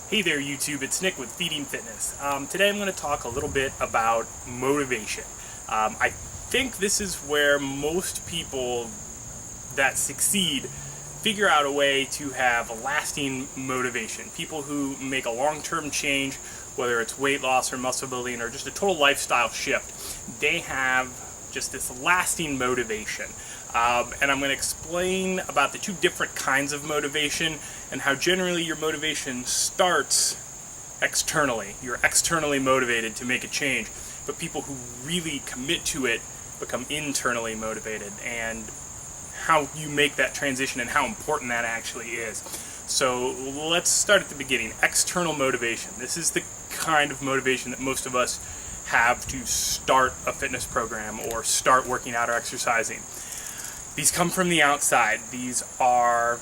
Hey there YouTube, it's Nick with Feeding Fitness. Today I'm going to talk a little bit about motivation. I think this is where most people that succeed figure out a way to have a lasting motivation. People who make a long-term change, whether it's weight loss or muscle building or just a total lifestyle shift, they have just this lasting motivation. And I'm going to explain about the two different kinds of motivation and how generally your motivation starts externally. You're externally motivated to make a change, but people who really commit to it become internally motivated, and how you make that transition and how important that actually is. So let's start at the beginning. External motivation. This is the kind of motivation that most of us have to start a fitness program or start working out or exercising. These come from the outside. These are,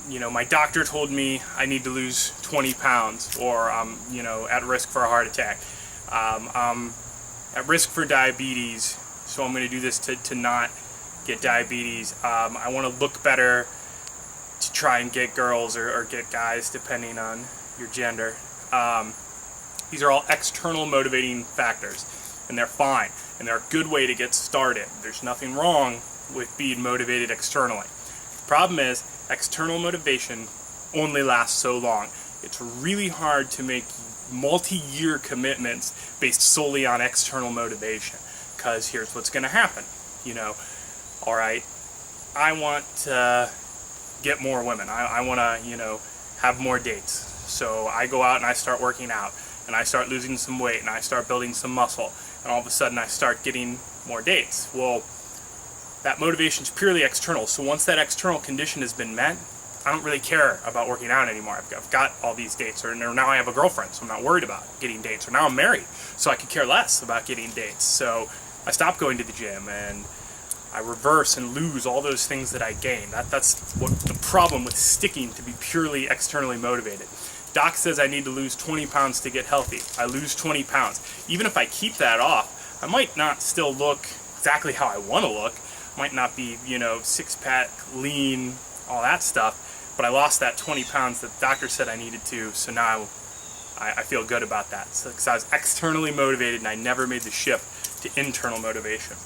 my doctor told me I need to lose 20 pounds, or I'm, at risk for a heart attack. I'm at risk for diabetes, so I'm going to do this to not get diabetes. I want to look better to try and get girls or get guys, depending on your gender. These are all external motivating factors, and they're fine, and they're a good way to get started. There's nothing wrong with being motivated externally. The problem is, external motivation only lasts so long. It's really hard to make multi-year commitments based solely on external motivation, because here's what's going to happen. All right, I want to get more women. I want to, have more dates. So I go out and I start working out, and I start losing some weight, and I start building some muscle, and all of a sudden I start getting more dates. Well, that motivation is purely external. So once that external condition has been met, I don't really care about working out anymore. I've got all these dates, or now I have a girlfriend, so I'm not worried about getting dates. Or now I'm married, so I could care less about getting dates. So I stop going to the gym, and I reverse and lose all those things that I gain. That's what the problem with sticking to be purely externally motivated. Doc says I need to lose 20 pounds to get healthy. I lose 20 pounds. Even if I keep that off, I might not still look exactly how I want to look. Might not be, six-pack, lean, all that stuff, but I lost that 20 pounds that the doctor said I needed to, so now I feel good about that. So, because I was externally motivated and I never made the shift to internal motivation.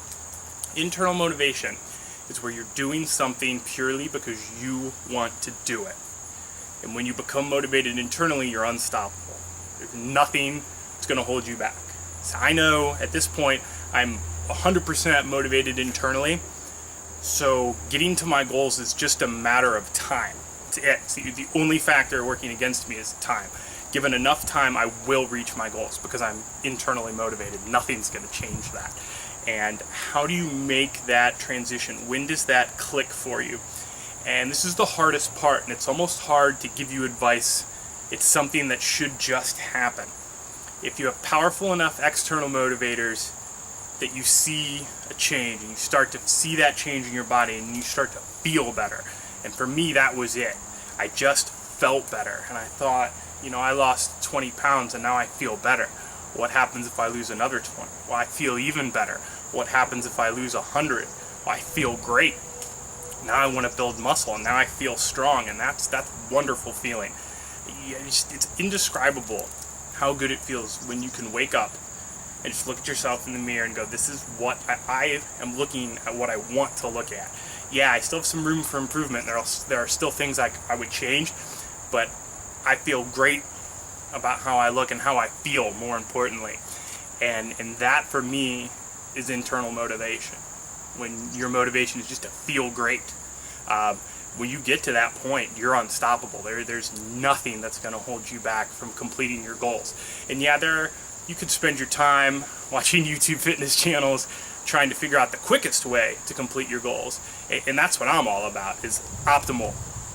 Internal motivation is where you're doing something purely because you want to do it. And when you become motivated internally, you're unstoppable. There's nothing that's going to hold you back. So I know at this point I'm 100% motivated internally. So getting to my goals is just a matter of time. It's it. So the only factor working against me is time. Given enough time, I will reach my goals because I'm internally motivated. Nothing's going to change that. And how do you make that transition? When does that click for you? And this is the hardest part, and it's almost hard to give you advice. It's something that should just happen. If you have powerful enough external motivators that you see a change, and you start to see that change in your body, and you start to feel better. And for me, that was it. I just felt better, and I thought, I lost 20 pounds, and now I feel better. What happens if I lose another 20? Well, I feel even better. What happens if I lose 100? Well, I feel great. Now I want to build muscle, and now I feel strong, and that's a wonderful feeling. It's indescribable how good it feels when you can wake up and just look at yourself in the mirror and go, this is what I am looking at, what I want to look at. Yeah, I still have some room for improvement. There are still things I would change, but I feel great about how I look and how I feel, more importantly. And that, for me, is internal motivation. When your motivation is just to feel great. When you get to that point, you're unstoppable. There's nothing that's going to hold you back from completing your goals. And yeah, you could spend your time watching YouTube fitness channels trying to figure out the quickest way to complete your goals. And that's what I'm all about, is optimal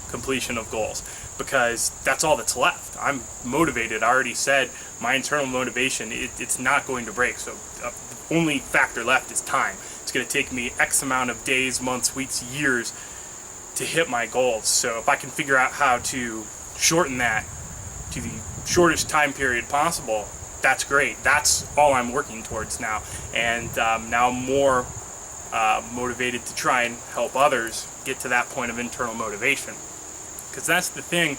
completion of goals, because that's all that's left. I'm motivated. I already said my internal motivation, it's not going to break. So the only factor left is time. It's going to take me X amount of days, months, weeks, years to hit my goals. So if I can figure out how to shorten that to the shortest time period possible, that's great. That's all I'm working towards now. And now I'm more motivated to try and help others get to that point of internal motivation. Because that's the thing,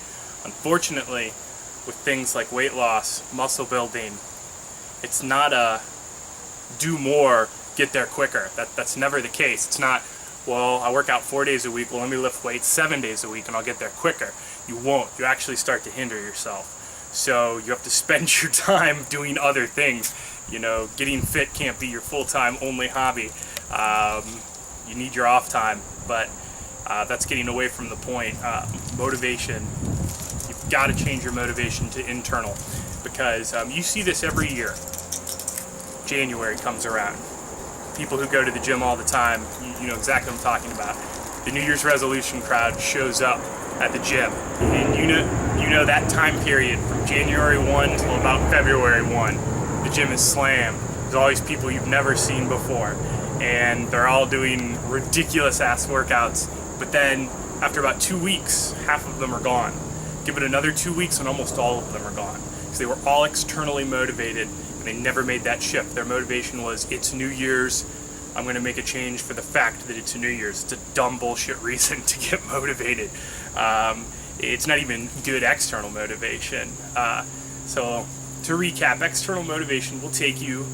unfortunately, with things like weight loss, muscle building. It's not a do more, get there quicker. That's never the case. It's not, well, I work out 4 days a week, well, let me lift weights 7 days a week and I'll get there quicker. You won't. You actually start to hinder yourself. So you have to spend your time doing other things. You know, getting fit can't be your full-time only hobby. You need your off time, but that's getting away from the point. Motivation, you've got to change your motivation to internal, because you see this every year. January comes around. People who go to the gym all the time, you know exactly what I'm talking about. The New Year's resolution crowd shows up at the gym, and you know that time period from January 1 till about February 1, the gym is slammed. There's all these people you've never seen before, and they're all doing ridiculous ass workouts. But then after about 2 weeks, half of them are gone. Give it another 2 weeks and almost all of them are gone, because they were all externally motivated and they never made that shift. Their motivation was, it's New Year's, I'm going to make a change for the fact that it's New Year's. It's a dumb bullshit reason to get motivated. It's not even good external motivation. So to recap, external motivation can take you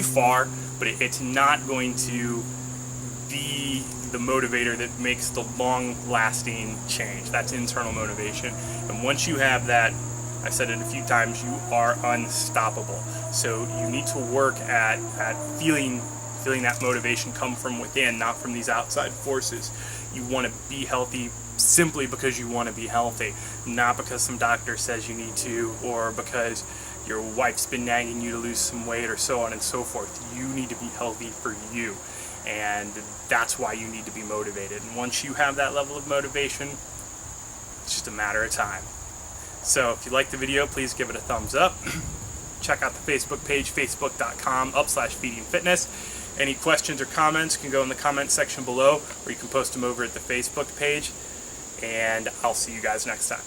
far, but it's not going to be the motivator that makes the long-lasting change. That's internal motivation. And once you have that, I said it a few times, you are unstoppable. So you need to work at feeling that motivation come from within, not from these outside forces. You want to be healthy simply because you want to be healthy, not because some doctor says you need to, or because your wife's been nagging you to lose some weight, or so on and so forth. You need to be healthy for you, and that's why you need to be motivated. And once you have that level of motivation, it's just a matter of time. So if you like the video, please give it a thumbs up. Check out the Facebook page, facebook.com/feedingfitness. Any questions or comments can go in the comment section below, or you can post them over at the Facebook page. And I'll see you guys next time.